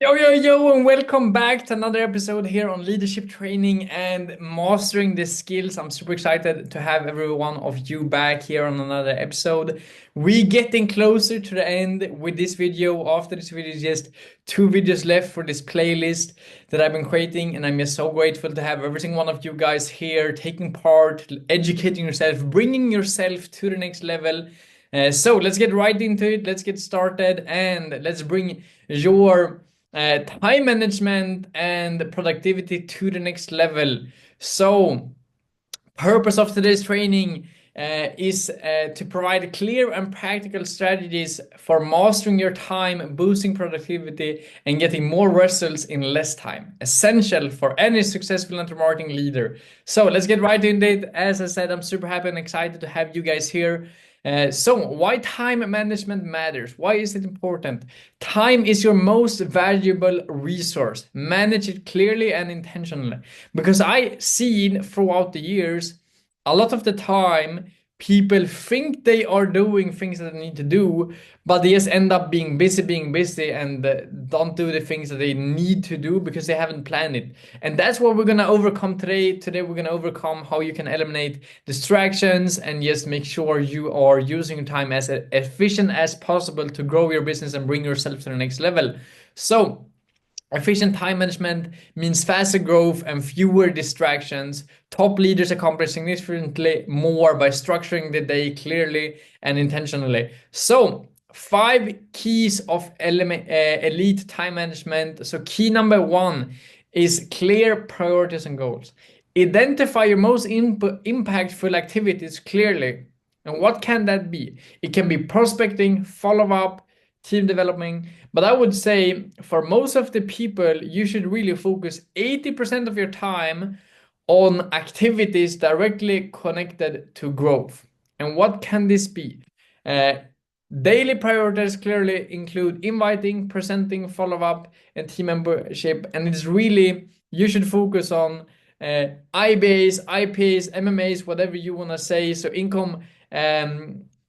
Yo, yo, yo, and welcome back to another episode here on leadership training and mastering the skills. I'm super excited to have every one of you back here on another episode. We getting closer to the end with this video. After this video, just two videos left for this playlist that I've been creating, and I'm just so grateful to have every single one of you guys here taking part, educating yourself, bringing yourself to the next level. So let's get right into it. Let's get started and let's bring your time management and productivity to the next level. So, purpose of today's training is to provide clear and practical strategies for mastering your time, boosting productivity, and getting more results in less time. Essential for any successful marketing leader. So let's get right into it. As I said, I'm super happy and excited to have you guys here. So why time management matters? Why is it important? Time is your most valuable resource. Manage it clearly and intentionally. Because I seen throughout the years, a lot of the time, people think they are doing things that they need to do, but they just end up being busy, and don't do the things that they need to do because they haven't planned it. And that's what we're gonna overcome today. Today, we're gonna overcome how you can eliminate distractions and just make sure you are using your time as efficient as possible to grow your business and bring yourself to the next level. So, efficient time management means faster growth and fewer distractions. Top leaders accomplish significantly more by structuring the day clearly and intentionally. So, five keys of elite time management. So, key number one is clear priorities and goals. Identify your most impactful activities clearly. And what can that be? It can be prospecting, follow up, team development. But I would say for most of the people, you should really focus 80% of your time on activities directly connected to growth. And what can this be? Uh, Daily priorities clearly include inviting, presenting, follow up, and team membership. And it's really, you should focus on IBAs, IPAs, MMAs, whatever you want to say. So, income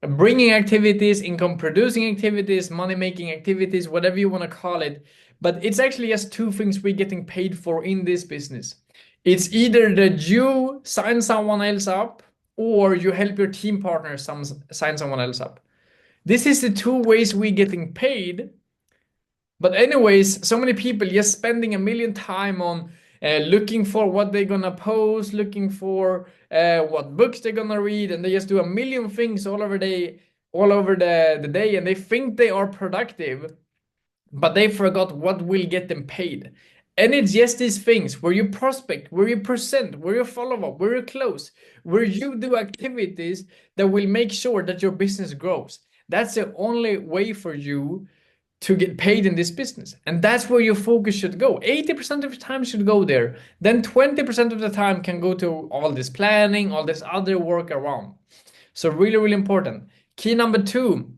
bringing activities, income producing activities, money making activities, whatever you want to call it. But it's actually just two things we're getting paid for in this business. It's either that you sign someone else up or you help your team partner sign someone else up. This is the two ways we're getting paid. But anyways, so many people just spending a million time on looking for what they're gonna post, looking for what books they're gonna read, and they just do a million things all over the day, and they think they are productive, but they forgot what will get them paid. And it's just these things where you prospect, where you present, where you follow up, where you close, where you do activities that will make sure that your business grows. That's the only way for you to get paid in this business. And that's where your focus should go. 80% of your time should go there. Then 20% of the time can go to all this planning, all this other work around. So really, really important. Key number two,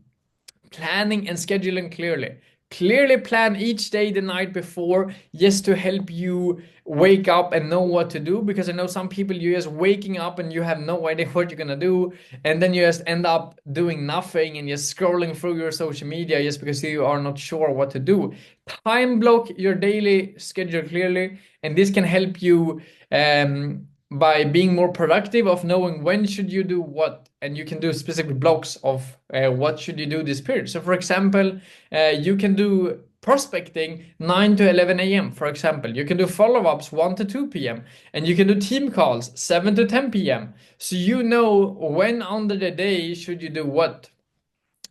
planning and scheduling clearly. Clearly plan each day the night before, just to help you wake up and know what to do. Because I know some people, you're just waking up and you have no idea what you're gonna do, and then you just end up doing nothing and just scrolling through your social media just because you are not sure what to do. Time block your daily schedule clearly, and this can help you by being more productive, of knowing when should you do what, and you can do specific blocks of what should you do this period. So for example, you can do prospecting 9 to 11 a.m. for example. You can do follow-ups 1 to 2 p.m. and you can do team calls 7 to 10 p.m. So you know when under the day should you do what.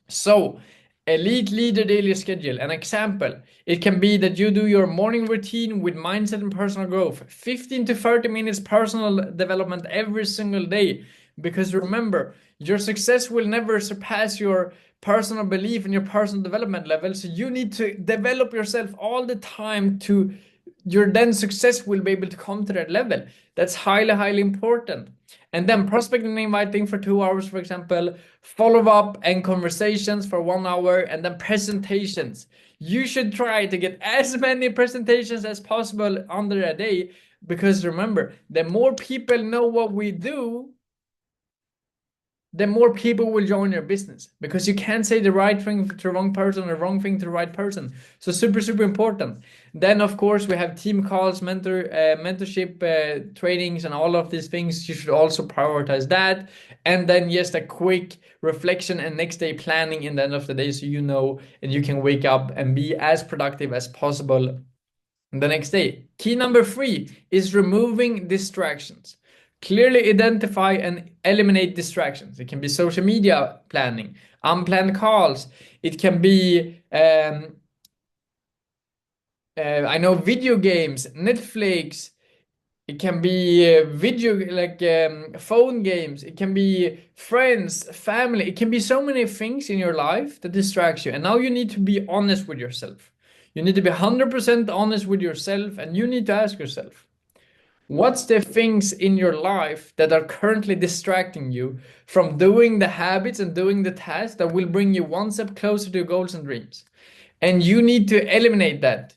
So, elite leader daily schedule. An example, it can be that you do your morning routine with mindset and personal growth, 15 to 30 minutes personal development every single day. Because remember, your success will never surpass your personal belief and your personal development level. So you need to develop yourself all the time to your then success will be able to come to that level. That's highly, highly important. And then prospecting and inviting for 2 hours, for example, follow up and conversations for 1 hour, and then presentations. You should try to get as many presentations as possible under a day, because remember, the more people know what we do, the more people will join your business, because you can't say the right thing to the wrong person or the wrong thing to the right person. So super, super important. Then of course we have team calls, mentorship trainings, and all of these things. You should also prioritize that. And then just a quick reflection and next day planning in the end of the day, so you know, and you can wake up and be as productive as possible the next day. Key number 3 is removing distractions. Clearly identify and eliminate distractions. It can be social media planning, unplanned calls. It can be, I know, video games, Netflix. It can be video, like phone games. It can be friends, family. It can be so many things in your life that distracts you. And now you need to be honest with yourself. You need to be 100% honest with yourself, and you need to ask yourself, what's the things in your life that are currently distracting you from doing the habits and doing the tasks that will bring you one step closer to your goals and dreams? And you need to eliminate that.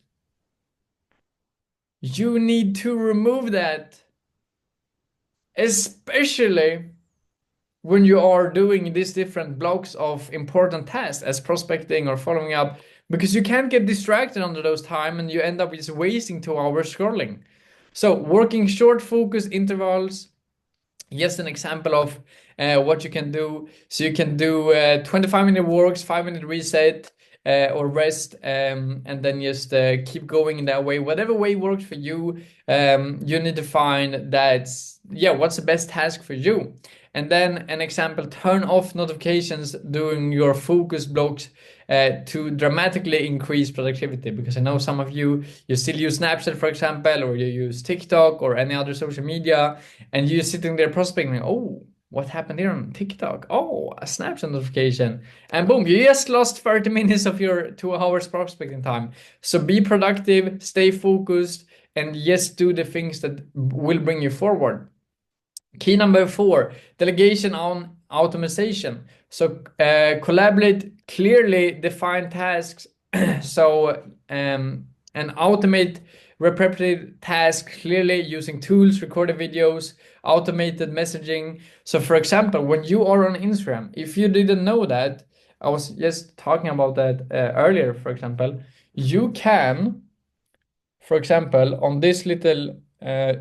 You need to remove that, especially when you are doing these different blocks of important tasks as prospecting or following up, because you can't get distracted under those time and you end up just wasting 2 hours scrolling. So working short focus intervals, just an example of what you can do. So you can do 25-minute works, 5-minute reset, or rest, and then just keep going in that way. Whatever way works for you, you need to find that, yeah, what's the best task for you. And then an example, turn off notifications during your focus blocks to dramatically increase productivity. Because I know some of you still use Snapchat, for example, or you use TikTok or any other social media, and you're sitting there prospecting, oh, what happened here on TikTok? Oh, a Snapchat notification. And boom, you just lost 30 minutes of your 2 hours prospecting time. So be productive, stay focused, and just do the things that will bring you forward. Key number 4, delegation on automation. So collaborate clearly defined tasks. So and automate repetitive tasks clearly using tools, recorded videos, automated messaging. So for example, when you are on Instagram, if you didn't know that, I was just talking about that earlier, for example, you can, for example, on this little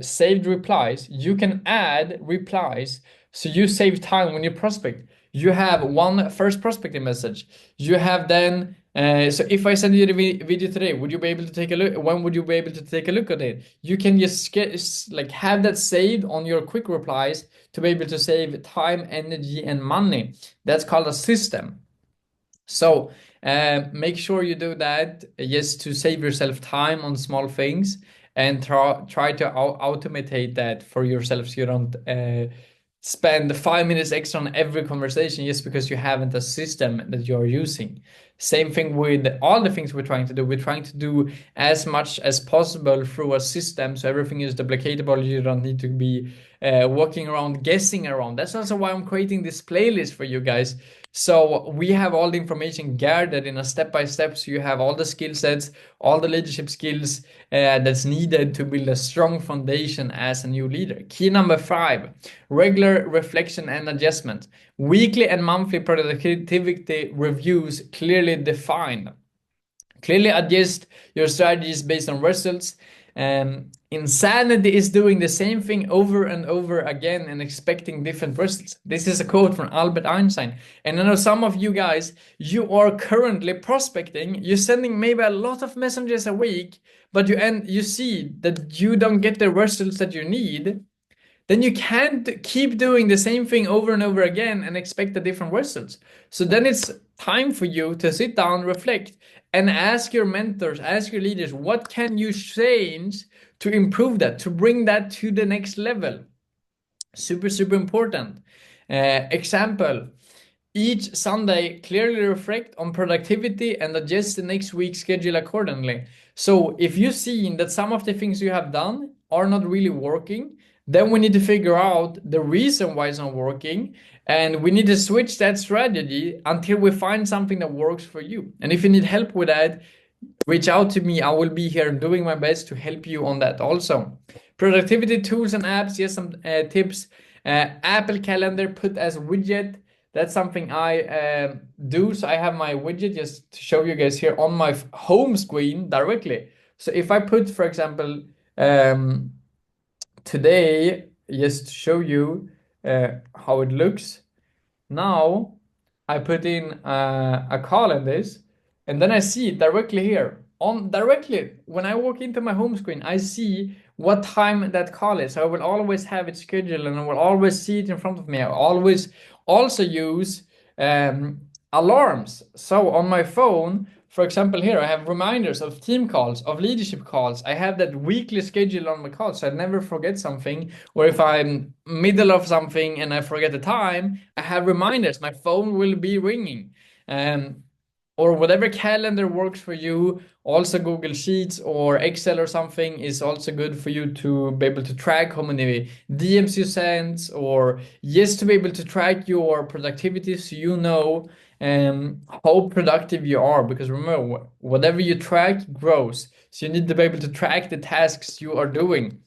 saved replies, you can add replies. So you save time when you prospect. You have one first prospecting message. You have then, so if I send you the video today, would you be able to take a look? When would you be able to take a look at it? You can just get, like, have that saved on your quick replies to be able to save time, energy, and money. That's called a system. So make sure you do that just to save yourself time on small things, and try to automate that for yourself, so you don't spend 5 minutes extra on every conversation just because you haven't a system that you're using. Same thing with all the things we're trying to do. We're trying to do as much as possible through a system, so everything is duplicatable. You don't need to be walking around guessing around. That's also why I'm creating this playlist for you guys. So we have all the information gathered in a step-by-step, so you have all the skill sets, all the leadership skills that's needed to build a strong foundation as a new leader. Key number 5, regular reflection and adjustment. Weekly and monthly productivity reviews clearly defined. Clearly adjust your strategies based on results. Insanity is doing the same thing over and over again and expecting different results. This is a quote from Albert Einstein. And I know some of you guys, you are currently prospecting. You're sending maybe a lot of messages a week, but you see that you don't get the results that you need. Then you can't keep doing the same thing over and over again and expect the different results. So then it's time for you to sit down, reflect, and ask your mentors, ask your leaders, what can you change to improve that, to bring that to the next level? Super, super important. Example, each Sunday, clearly reflect on productivity and adjust the next week's schedule accordingly. So if you've seen that some of the things you have done are not really working, then we need to figure out the reason why it's not working, and we need to switch that strategy until we find something that works for you. And if you need help with that, reach out to me. I will be here doing my best to help you on that also. Productivity tools and apps, yes, some tips. Apple Calendar put as widget. That's something I do. So I have my widget just to show you guys here on my home screen directly. So if I put, for example, um, today, just to show you how it looks. Now I put in a call in this, and then I see it directly here. On directly when I walk into my home screen, I see what time that call is. So I will always have it scheduled, and I will always see it in front of me. I always also use alarms. So on my phone, for example, here I have reminders of team calls, of leadership calls. I have that weekly schedule on my calls, so I never forget something. Or if I'm middle of something and I forget the time, I have reminders. My phone will be ringing. Um, or whatever calendar works for you. Also, Google Sheets or Excel or something is also good for you to be able to track how many DMs you send, or just to be able to track your productivity so you know how productive you are. Because remember, whatever you track grows. So you need to be able to track the tasks you are doing.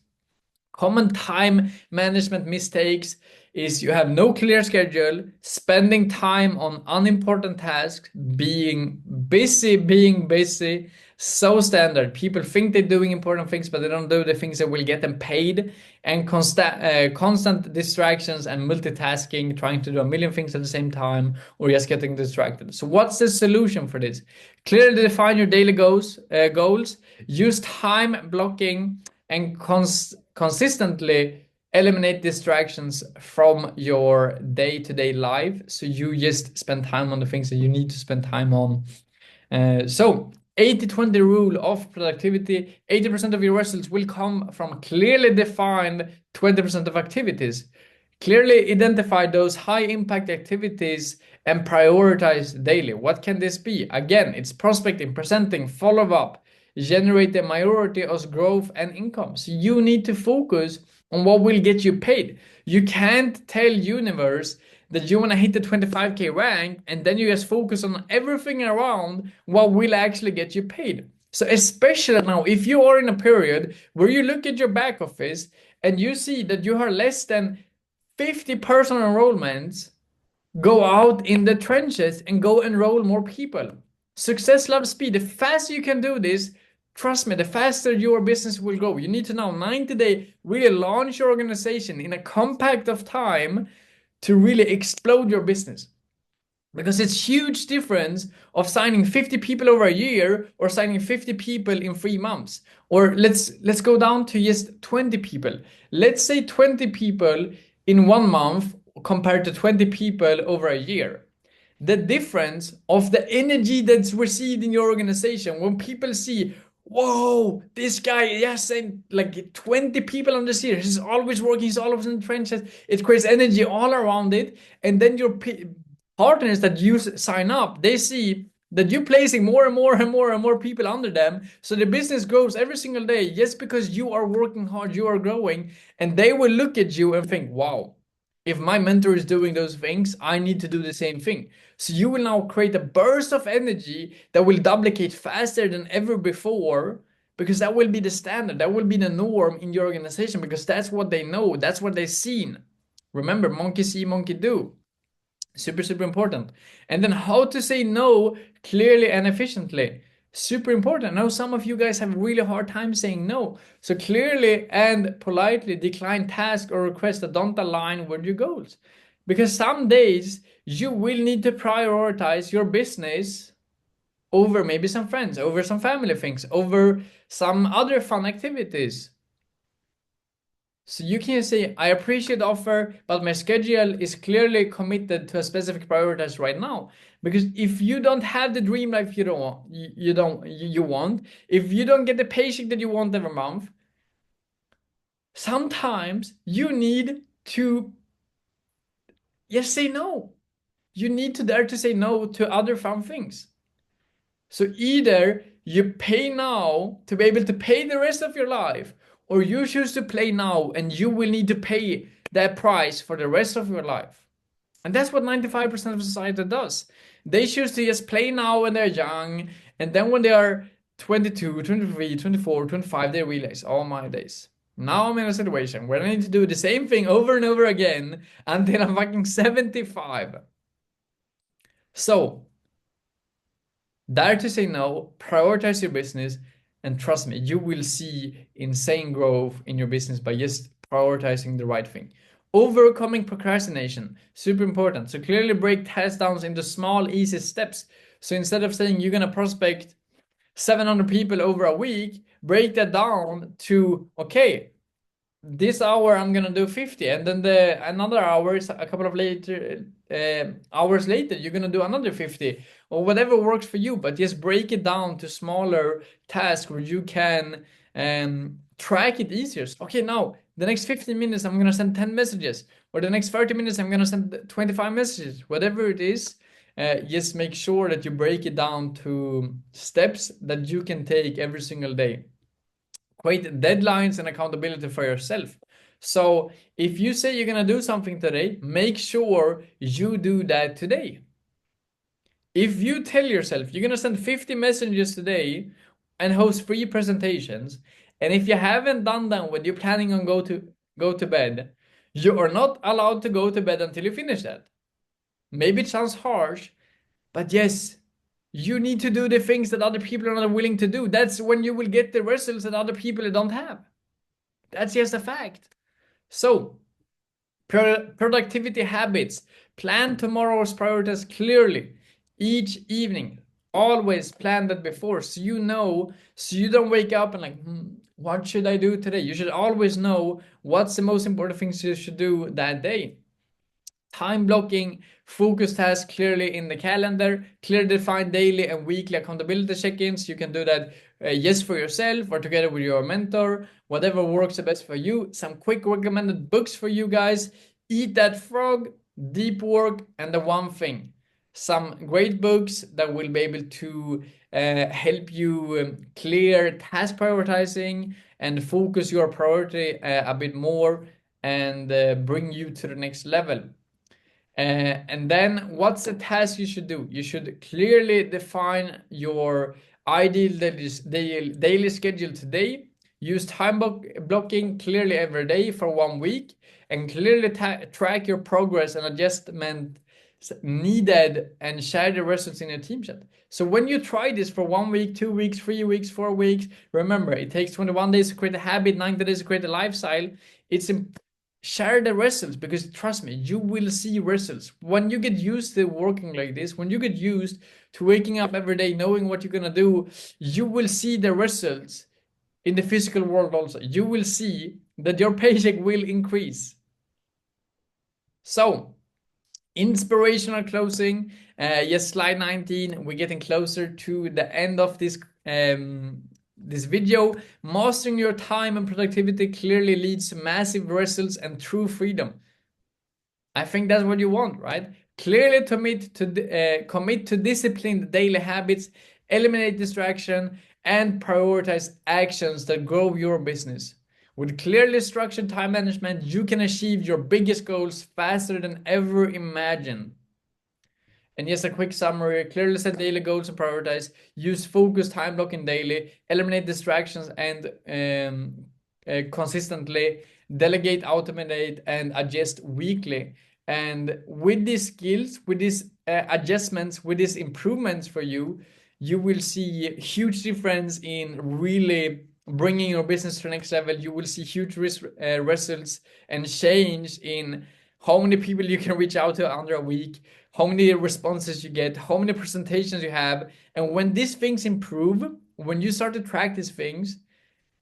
Common time management mistakes is you have no clear schedule, spending time on unimportant tasks, being busy, so standard. People think they're doing important things, but they don't do the things that will get them paid, and constant distractions and multitasking, trying to do a million things at the same time, or just getting distracted. So what's the solution for this? Clearly define your daily goals, use time blocking, and consistently eliminate distractions from your day-to-day life, so you just spend time on the things that you need to spend time on. So 80-20 rule of productivity: 80% of your results will come from clearly defined 20% of activities. Clearly identify those high impact activities and prioritize daily. What can this be? Again, it's prospecting, presenting, follow up, generate the majority of growth and income. So you need to focus on what will get you paid. You can't tell universe that you want to hit the 25K rank and then you just focus on everything around what will actually get you paid. So especially now, if you are in a period where you look at your back office and you see that you have less than 50 personal enrollments, go out in the trenches and go enroll more people. Success loves speed. The faster you can do this, trust me, the faster your business will grow. You need to now 90-day really launch your organization in a compact of time to really explode your business. Because it's huge difference of signing 50 people over a year or signing 50 people in 3 months. Or let's go down to just 20 people. Let's say 20 people in 1 month compared to 20 people over a year. The difference of the energy that's received in your organization when people see, whoa, this guy, yes, and like 20 people on this here, he's always working, he's always in the trenches. It creates energy all around it. And then your partners that you sign up, they see that you're placing more and more and more and more people under them. So the business grows every single day just because you are working hard, you are growing, and they will look at you and think, wow, if my mentor is doing those things, I need to do the same thing. So you will now create a burst of energy that will duplicate faster than ever before, because that will be the standard, that will be the norm in your organization, because that's what they know, that's what they've seen. Remember, monkey see, monkey do. Super, super important. And then how to say no clearly and efficiently. Super important. I know some of you guys have a really hard time saying no. So clearly and politely decline tasks or requests that don't align with your goals. Because some days you will need to prioritize your business over maybe some friends, over some family things, over some other fun activities. So you can say, I appreciate the offer, but my schedule is clearly committed to a specific priority right now. Because if you don't have the dream life you want, if you don't get the paycheck that you want every month, sometimes you need to just say no. You need to dare to say no to other fun things. So either you pay now to be able to pay the rest of your life, or you choose to play now and you will need to pay that price for the rest of your life. And that's what 95% of society does. They choose to just play now when they're young, and then when they are 22, 23, 24, 25, they realize, oh my days. Now I'm in a situation where I need to do the same thing over and over again until I'm fucking 75. So, dare to say no, prioritize your business, and trust me, you will see insane growth in your business by just prioritizing the right thing. Overcoming procrastination, super important. So clearly break tasks down into small, easy steps. So instead of saying you're gonna prospect 700 people over a week, break that down to, okay, this hour I'm gonna do 50, and then another hour is a couple of hours later you're gonna do another 50, or whatever works for you. But just break it down to smaller tasks where you can track it easier. So, okay, now the next 15 minutes I'm gonna send 10 messages, or the next 30 minutes I'm gonna send 25 messages, whatever it is. Just make sure that you break it down to steps that you can take every single day. Create deadlines and accountability for yourself. So if you say you're going to do something today, make sure you do that today. If you tell yourself you're going to send 50 messages today and host 3 presentations, and if you haven't done them when you're planning on go to bed, you are not allowed to go to bed until you finish that. Maybe it sounds harsh, but yes, you need to do the things that other people are not willing to do. That's when you will get the results that other people don't have. That's just a fact. So, productivity habits. Plan tomorrow's priorities clearly each evening. Always plan that before, so you know, so you don't wake up and like, what should I do today? You should always know what's the most important things you should do that day. Time blocking, focus tasks clearly in the calendar, clearly defined daily and weekly accountability check-ins. You can do that just for yourself or together with your mentor, whatever works the best for you. Some quick recommended books for you guys: Eat That Frog, Deep Work, and The One Thing. Some great books that will be able to help you clear task prioritizing and focus your priority a bit more, and bring you to the next level. And then what's the task you should do? You should clearly define your ideal daily schedule today. Use time blocking clearly every day for 1 week, and clearly track your progress and adjustment needed, and share the results in your team chat. So when you try this for 1 week, 2 weeks, 3 weeks, 4 weeks, remember it takes 21 days to create a habit, 90 days to create a lifestyle. It's share the results, because trust me, you will see results when you get used to working like this. When you get used to waking up every day knowing what you're gonna do, you will see the results in the physical world also. You will see that your paycheck will increase. So, inspirational closing. Yes, slide 19. We're getting closer to the end of this video. Mastering your time and productivity clearly leads to massive results and true freedom. I think that's what you want, right? Clearly commit to disciplined daily habits, eliminate distraction, and prioritize actions that grow your business. With clearly structured time management, you can achieve your biggest goals faster than ever imagined. And yes, a quick summary: clearly set daily goals and prioritize, use focused time blocking daily, eliminate distractions, and consistently delegate, automate, and adjust weekly. And with these skills, with these adjustments, with these improvements for you, you will see huge difference in really bringing your business to the next level. You will see huge results and change in how many people you can reach out to under a week, how many responses you get, how many presentations you have. And when these things improve, when you start to track these things,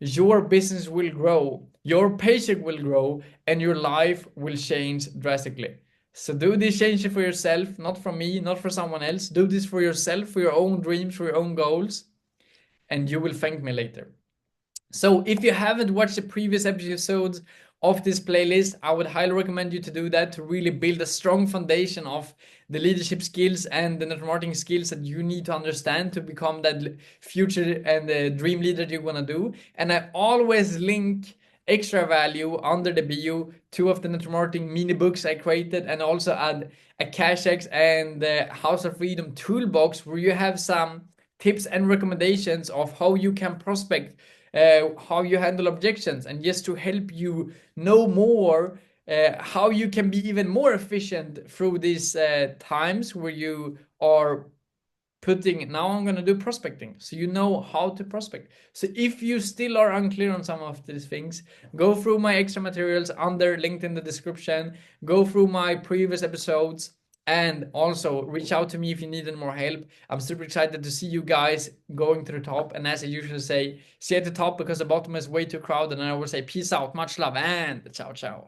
your business will grow, your paycheck will grow, and your life will change drastically. So do this change for yourself, not for me, not for someone else. Do this for yourself, for your own dreams, for your own goals, and you will thank me later. So if you haven't watched the previous episodes of this playlist, I would highly recommend you to do that, to really build a strong foundation of the leadership skills and the network marketing skills that you need to understand to become that future and the dream leader you want to do. And I always link extra value under the bio, 2 of the network marketing mini books I created, and also add AkashX and the House of Freedom Toolbox, where you have some tips and recommendations of how you can prospect, how you handle objections, and just to help you know more how you can be even more efficient through these times where you are putting, now I'm going to do prospecting, so you know how to prospect. So if you still are unclear on some of these things, go through my extra materials under linked in the description, go through my previous episodes, and also reach out to me if you need any more help. I'm super excited to see you guys going to the top, and as I usually say, see at the top because the bottom is way too crowded, and I will say peace out, much love, and ciao ciao.